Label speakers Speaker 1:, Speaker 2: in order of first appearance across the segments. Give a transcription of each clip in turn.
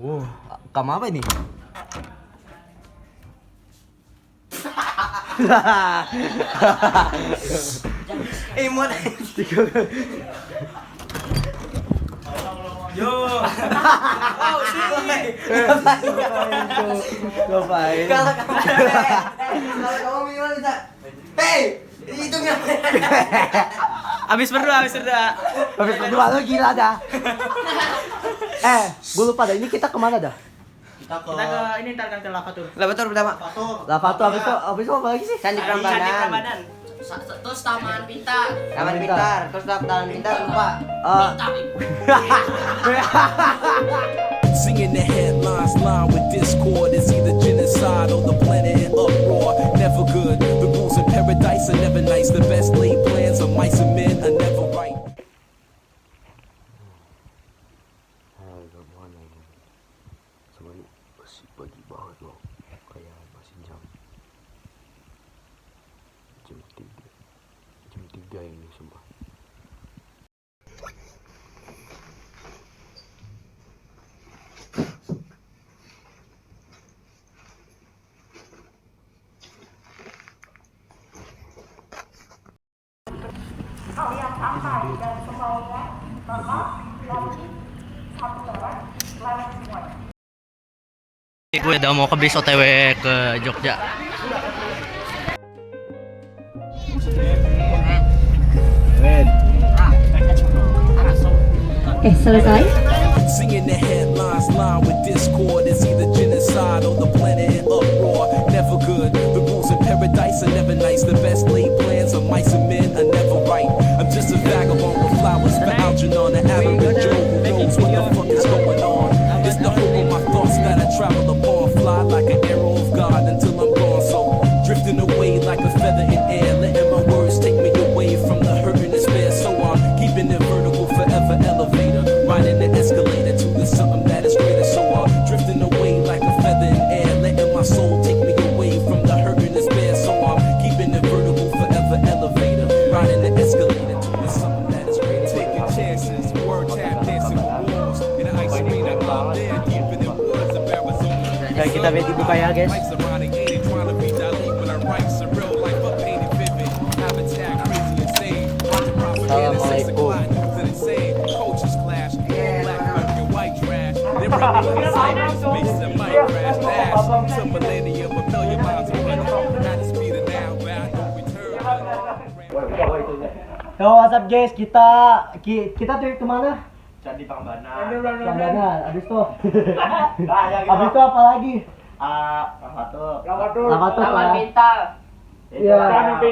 Speaker 1: Kamu apa ini? Emot. Yo. Oh, sini. Ngapain? Kalau kamu minum bisa. Hey, itu ngapain?
Speaker 2: Habis berdua.
Speaker 1: Habis berdua lo gila dah. Gue lupa dah. Ini kita kemana dah?
Speaker 2: Kita ke ini ntar kan ke Lavatur.
Speaker 1: Lavatur pertama. Lavatur habis itu apa lagi sih?
Speaker 3: Candi Prambanan. Terus Taman Pintar. Terus Taman Pintar lupa.
Speaker 4: Singing the headlines line with discord is either genocide or the planet in uproar. Never good. The rules in paradise are never nice. The best laid plans of mice and men are never right.
Speaker 1: Pagi banget loh, kayak masih jam 3 ini sumpah.
Speaker 5: Kalian sampai dan semuanya, maka nanti satu lewat semua.
Speaker 2: Gue udah mau ke bis OTW ke Jogja.
Speaker 5: Selesai.
Speaker 4: Singing the headlines line with discord is either genocide or the planet in uproar. Never good. The rules in paradise are never nice. The best laid plans of mice and men are never right. I'm just a vagabond with flowers for Algernon, an average Joe who knows what the fuck is going on. It's the hope of my thoughts that I travel upon, fly like an arrow of God until I'm gone. So drifting away like a feather in air, letting my words take me away from the hurt and despair. So I'm keeping it vertical, forever elevator, riding the escalator to the something that is greater. So I'm drifting away like a feather in air, letting my soul take me away from the hurt and despair. So I'm keeping it vertical, forever elevator, riding the escalator to the something that is greater. Taking chances, word tap dancing with walls in the ice arena out there, deep in the woods of Arizona.
Speaker 1: Dan kita ready buka ya guys. Assalamualaikum. Yo, what's up guys? Kita tuh kemana?
Speaker 2: Candi Prambanan.
Speaker 1: Prambanan. Abis itu apa lagi?
Speaker 2: Lavatur.
Speaker 3: Taman Pintar.
Speaker 1: Iya,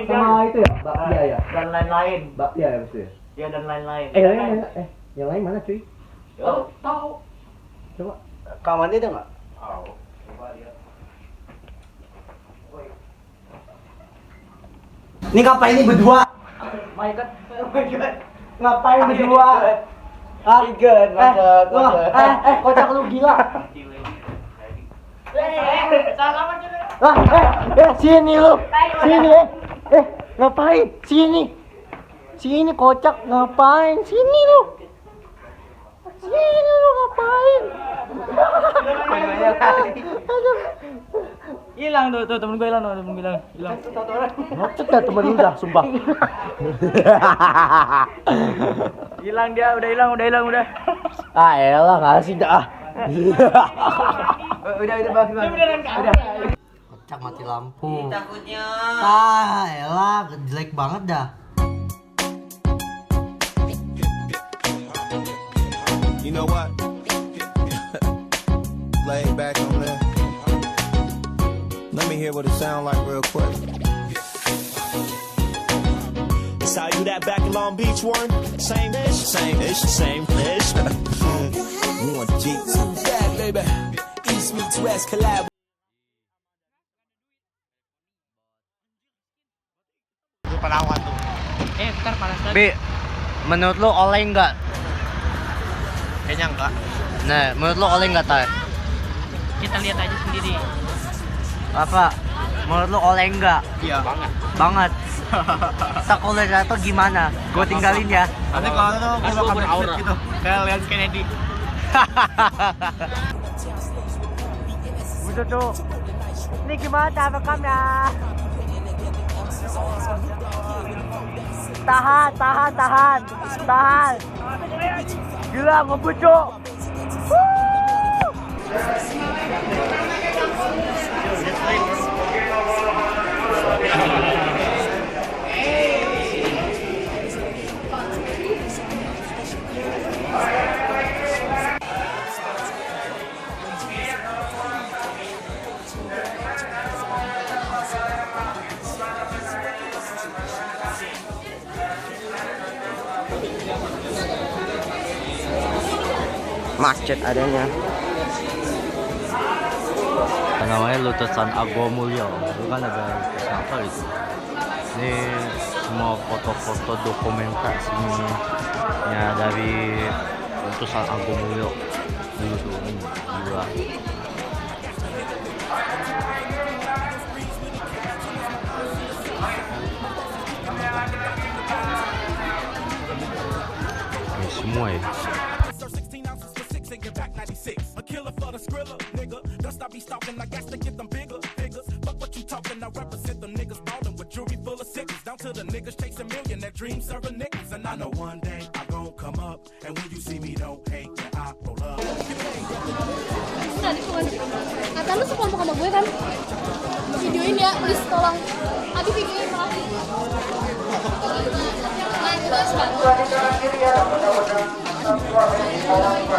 Speaker 1: sama itu ya, bakpia ya.
Speaker 2: Dan lain-lain.
Speaker 1: Bakpia ya betul ya.
Speaker 2: Ya dan lain-lain.
Speaker 1: Yang lain mana cuy?
Speaker 3: Tahu.
Speaker 1: Coba. Kamarnya ada nggak?
Speaker 2: Tahu. Coba lihat.
Speaker 1: Ini ngapain ini berdua?
Speaker 2: My God.
Speaker 1: Ngapain berdua?
Speaker 2: Good,
Speaker 1: Kocak lu gila. Sini lu. Sini. Ngapain? Sini kocak ngapain? Sini lu ngapain?
Speaker 2: Hilang tuh temen gue hilang.
Speaker 1: Ngocet dah temen lu dah, sumpah.
Speaker 2: Hilang dia, udah hilang.
Speaker 1: Ah elah, ngasih dah.
Speaker 2: Udah bagus. Udah.
Speaker 1: Kocak mati lampu.
Speaker 3: Takutnya.
Speaker 1: Ah elah, jelek banget dah.
Speaker 6: You know what? Lay back on there. Let me hear what it sound like real quick.
Speaker 7: It's how you that back in Long Beach one? Same ish.
Speaker 6: You want Jeeps?
Speaker 7: Bad baby. East meets West collab.
Speaker 2: Palawan tuh. Ntar panas lagi.
Speaker 1: Bi, menurut lu oleh nggak?
Speaker 2: Kayaknya enggak.
Speaker 1: Nah, menurut lu oleh nggak tay?
Speaker 2: Kita lihat aja sendiri.
Speaker 1: Apa? Menurut lu oleh nggak?
Speaker 2: Iya.
Speaker 1: Banget. Sekolah jatuh gimana? Gue tinggalin ya.
Speaker 2: Nanti kalau itu gue bakal backflip gitu. Kayak Leon Kennedy.
Speaker 1: Bu Cucu. Ini gimana cara rekamnya? Tahan. Gila, ngebut, Cuk.
Speaker 3: Macet adanya.
Speaker 2: Namanya Lutusan Ago Mulyo. Itu kan ada lutusan apa itu? Ini semua foto-foto dokumentasinya dari Lutusan Ago Mulyo. Ini tuh, gila. Ini semua ya.
Speaker 4: A killer for the skrilla, nigga. Dust I be stalking, I got to get them bigger figures. Fuck what you talking, I represent them niggas ballin' with jewelry full of sickles. Down to the niggas chasing million, that dream serving niggas. And I know one day I gon' come up, and when you see me, don't hate, yeah, I roll up.
Speaker 5: Kata lu sekelompok sama gue kan? Videoin ya, please tolong. Adi videoin makasih. Nah, terus Pak.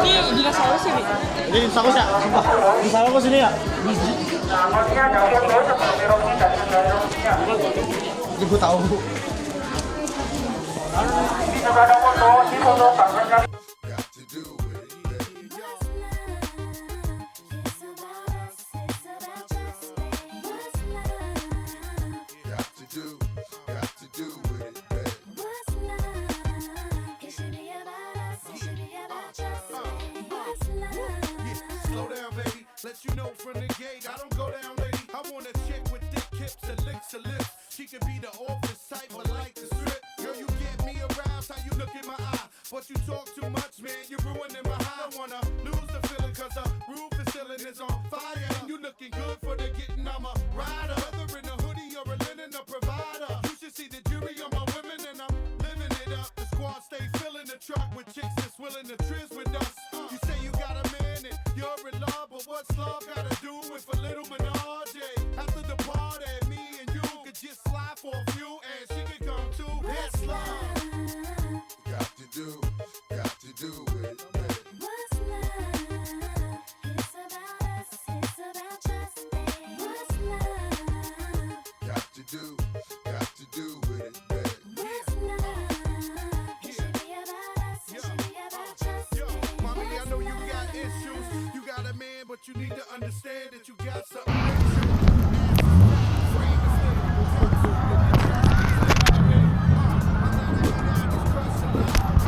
Speaker 5: Ini dinosaurus sih, Bi.
Speaker 1: Ini dinosaurus ya? Sumpah. Dinosaurus ini ya? Ini gue tahu.
Speaker 4: Let you know from the gate, I don't go down, lady. I want a chick with thick hips and licks her lips. She could be the office type, but like the strip. Girl, you get me aroused, how you look in my eye. But you talk too much, man, you're ruining my high. I wanna lose the feeling, cause the roof is ceiling is on fire. And you looking good for the getting, I'm a rider. Whether in a hoodie or a linen, a provider. You should see the jury on my women, and I'm living it up. The squad stay filling the truck with chicks that's willing to trizz with us. You say you got a man and you're in love, but what's love gotta do with a little menage? After the party, me and you could just slide for a few, and she could come too. That's love. Got to do it.
Speaker 5: What's love? It's about us, it's about trust. What's love?
Speaker 4: Got to do with it, baby.
Speaker 5: What's love? It should be about us, it should be about trust.
Speaker 4: Yo, mommy, I know you got issues. You got a man, but you need to understand that you got something extra.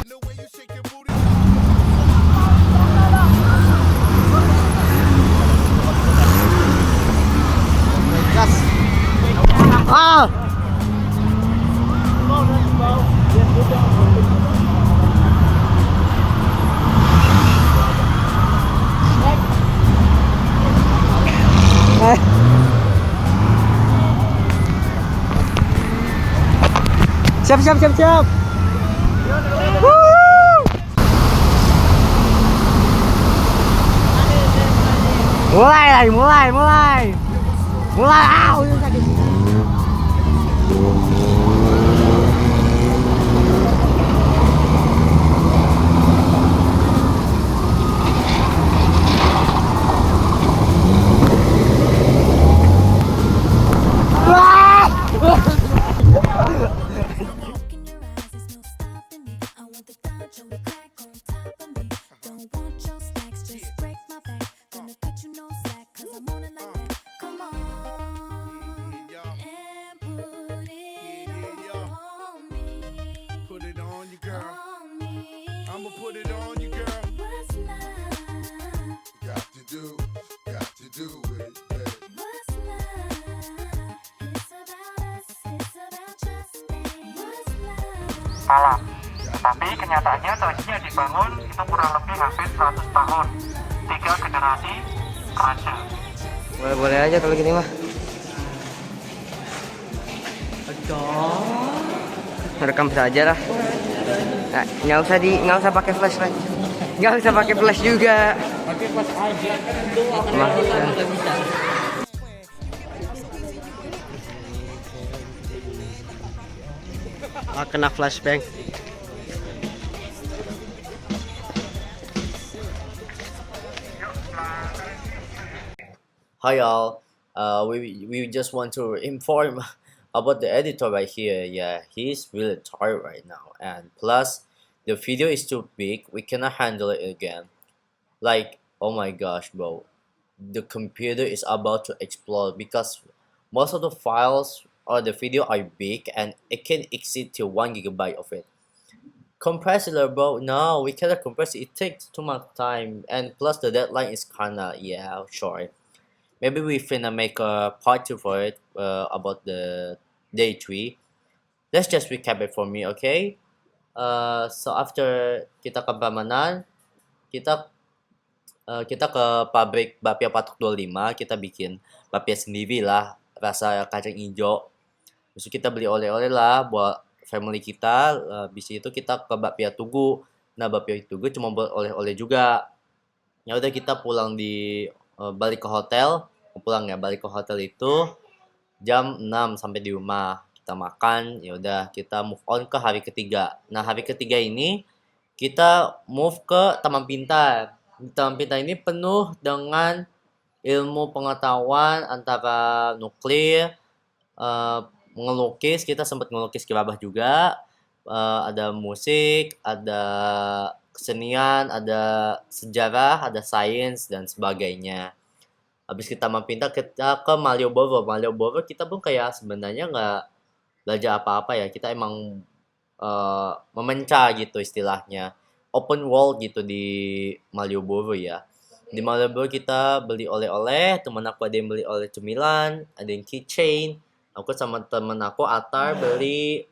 Speaker 4: The way you shake your booty.
Speaker 1: Gas. Ah! Siap. Woo! Mulai. Udah sakit.
Speaker 8: Malam. Tapi kenyataannya tradisinya dibangun itu kurang lebih hampir 100 tahun. 3 generasi raja.
Speaker 3: Boleh-boleh aja kalau gini mah. Rekam saja lah. Nah, nggak usah pakai flashlight. Nggak usah pakai flash juga. Pakai flash aja kan itu
Speaker 1: Kena flashbang.
Speaker 2: Hi y'all. We just want to inform about the editor right here. Yeah, he's really tired right now, and plus the video is too big. We cannot handle it again. Like, oh my gosh, bro, the computer is about to explode because most of the files or the video are big and it can exceed to 1 GB of it. Compressor, bro, no, we cannot compress it. It takes too much time, and plus the deadline is kinda, yeah, short. Maybe we finna make a part 2 for it, about the day 3. Let's just recap it for me, okay? So after kita ke Prambanan, kita ke pabrik bapia Patok 25, kita bikin bapia sendiri lah, rasa kacang hijau. Terus kita beli oleh-oleh lah buat family kita. Habis itu kita ke bapia Tugu. Nah, bapia Tugu cuma buat oleh-oleh juga. Ya udah, kita pulang balik ke hotel. Balik ke hotel itu jam 6 sampai di rumah. Kita makan, ya udah kita move on ke hari ketiga. Nah, hari ketiga ini kita move ke Taman Pintar. Taman Pintar ini penuh dengan ilmu pengetahuan antara nuklir, ngelukis, kita sempat ngelukis gerabah juga, ada musik, ada kesenian, ada sejarah, ada sains, dan sebagainya. Habis kita Taman Pintar, kita ke Malioboro. Malioboro kita pun kayak sebenarnya nggak belajar apa-apa ya, kita emang memencar gitu istilahnya, open world gitu di Malioboro ya. Di Malioboro kita beli oleh-oleh, teman aku ada yang beli oleh cemilan, ada yang keychain. Aku sama temen aku Atar beli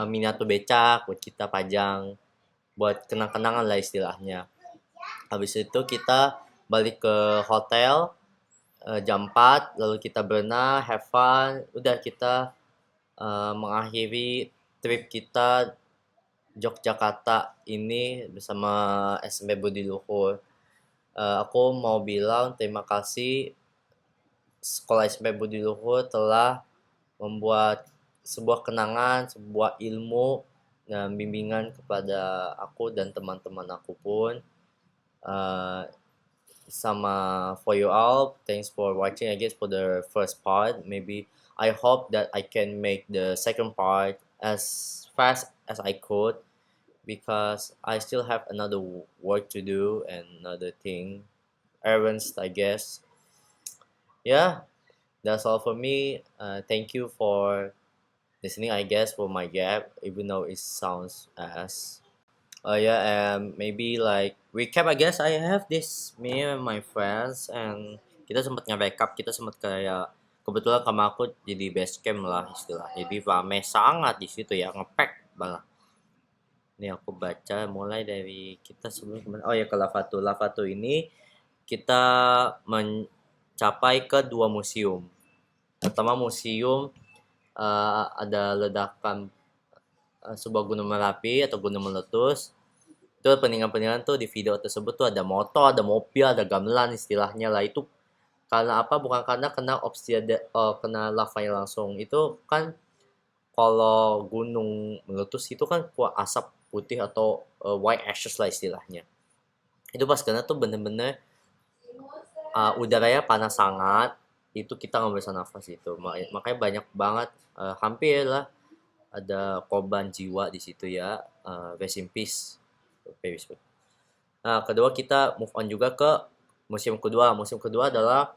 Speaker 2: miniatur becak buat kita pajang, buat kenang-kenangan lah istilahnya. Habis itu kita balik ke hotel jam 4, lalu kita berenang, have fun. Udah, kita mengakhiri trip kita Yogyakarta ini bersama SMP Budi Luhur. Aku mau bilang terima kasih Sekolah SMP Budi Luhur telah membuat sebuah kenangan, sebuah ilmu dan bimbingan kepada aku dan teman-teman aku pun. Sama for you all, thanks for watching, I guess, for the first part. Maybe I hope that I can make the second part as fast as I could, because I still have another work to do and another thing, errands, I guess. Yeah, that's all for me. Thank you for listening, I guess, for my gap, even though it sounds as yeah, and maybe like recap, I guess I have this, me and my friends, and kita sempat nge-backup, kita sempat kayak kebetulan sama aku jadi base camp lah istilah, jadi rame sangat di situ ya, ngepack banget. Ini aku baca mulai dari kita sebelum kemana. Oh ya, ke Lavatu. Lavatu ini kita mencapai ke 2 museum. Pertama museum ada ledakan sebuah gunung Merapi atau gunung meletus. Itu peninggalan-peninggalan tuh di video tersebut tuh ada motor, ada mobil, ada gamelan istilahnya lah. Itu karena apa? Bukan karena kena kena lavanya langsung. Itu kan kalau gunung meletus itu kan keluar asap putih atau white ashes lah istilahnya. Itu pas kena tuh bener-bener udaranya panas sangat. Itu kita nggak bisa nafas itu. Makanya banyak banget, hampir lah ada korban jiwa di situ ya. Rest in peace. Nah, kedua kita move on juga ke museum kedua. Museum kedua adalah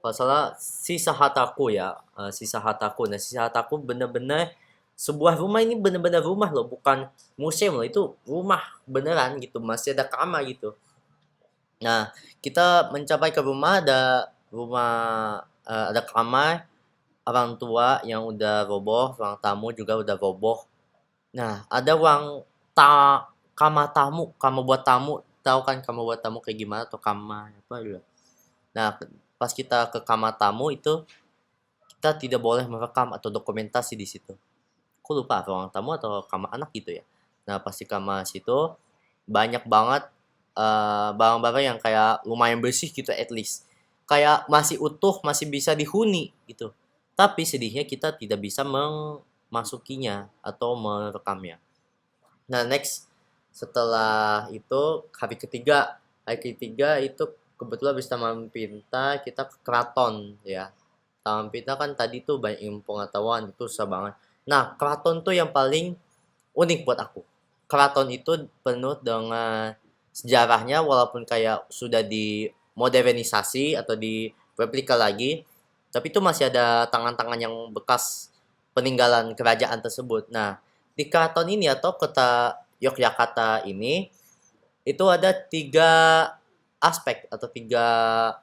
Speaker 2: kalau salah Sisa Hataku ya. Sisa Hataku. Nah, Sisa Hataku bener-bener sebuah rumah, ini bener-bener rumah loh, bukan museum loh, itu rumah beneran gitu, masih ada kamar gitu. Nah, kita mencapai ke rumah, ada kamar orang tua yang udah roboh, ruang tamu juga udah roboh. Nah, ada kamar tamu, kamar buat tamu, tahu kan kamar buat tamu kayak gimana, atau kamar apa gitu. Nah, pas kita ke kamar tamu itu kita tidak boleh merekam atau dokumentasi di situ. Aku lupa ruang tamu atau kamar anak gitu ya. Nah pas di kamar situ banyak banget barang-barang yang kayak lumayan bersih gitu at least. Kayak masih utuh, masih bisa dihuni gitu. Tapi sedihnya kita tidak bisa memasukinya atau merekamnya. Nah next setelah itu hari ketiga itu kebetulan habis Taman Pinta kita ke keraton ya. Taman Pinta kan tadi tuh banyak ilmu pengetahuan, itu susah banget. Nah keraton tuh yang paling unik buat aku. Keraton itu penuh dengan sejarahnya walaupun kayak sudah dimodernisasi atau direplika lagi, tapi itu masih ada tangan-tangan yang bekas peninggalan kerajaan tersebut. Nah di keraton ini atau kota Yogyakarta ini itu ada 3 aspek atau 3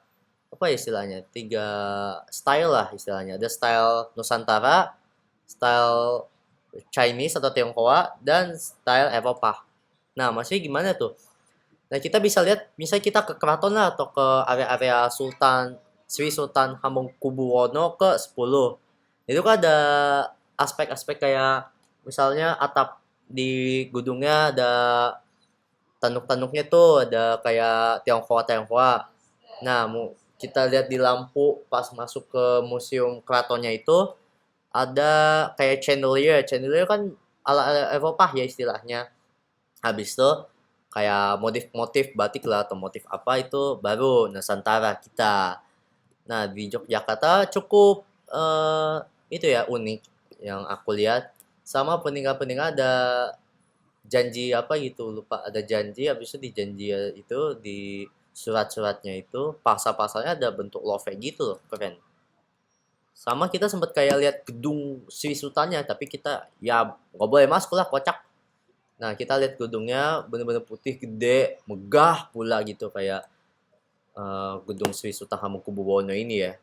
Speaker 2: apa ya istilahnya, 3 style lah istilahnya. Ada style Nusantara, style Chinese atau Tionghoa, dan style Eropa. Nah maksudnya gimana tuh? Nah kita bisa lihat misalnya kita ke keraton lah atau ke area-area Sri Sultan Hamengkubuwono ke-10. Itu kan ada aspek-aspek kayak misalnya atap di gedungnya ada tanduk-tanduknya tuh ada kayak Tionghoa. Nah, kita lihat di lampu pas masuk ke museum keratonnya itu ada kayak chandelier. Chandelier kan ala Eropa ya istilahnya. Habis itu kayak motif-motif batik lah atau motif apa itu baru Nusantara kita. Nah, di Yogyakarta cukup itu ya unik yang aku lihat. Sama peninggal-peninggal ada janji apa gitu, lupa, ada janji habis itu di janji itu di surat-suratnya itu pasal-pasalnya ada bentuk love gitu loh, keren. Sama kita sempat kayak lihat gedung Sri Sultannya, tapi kita ya nggak boleh masuk lah, kocak. Nah kita lihat gedungnya bener-bener putih, gede, megah pula gitu kayak gedung Sri Sultan Hamengkubuwono ini ya.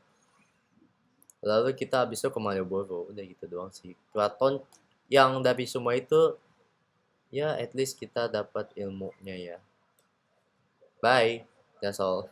Speaker 2: Lalu kita habis itu ke Malioboro, udah gitu doang sih. Keraton yang dari semua itu ya at least kita dapat ilmunya ya. Bye, that's all.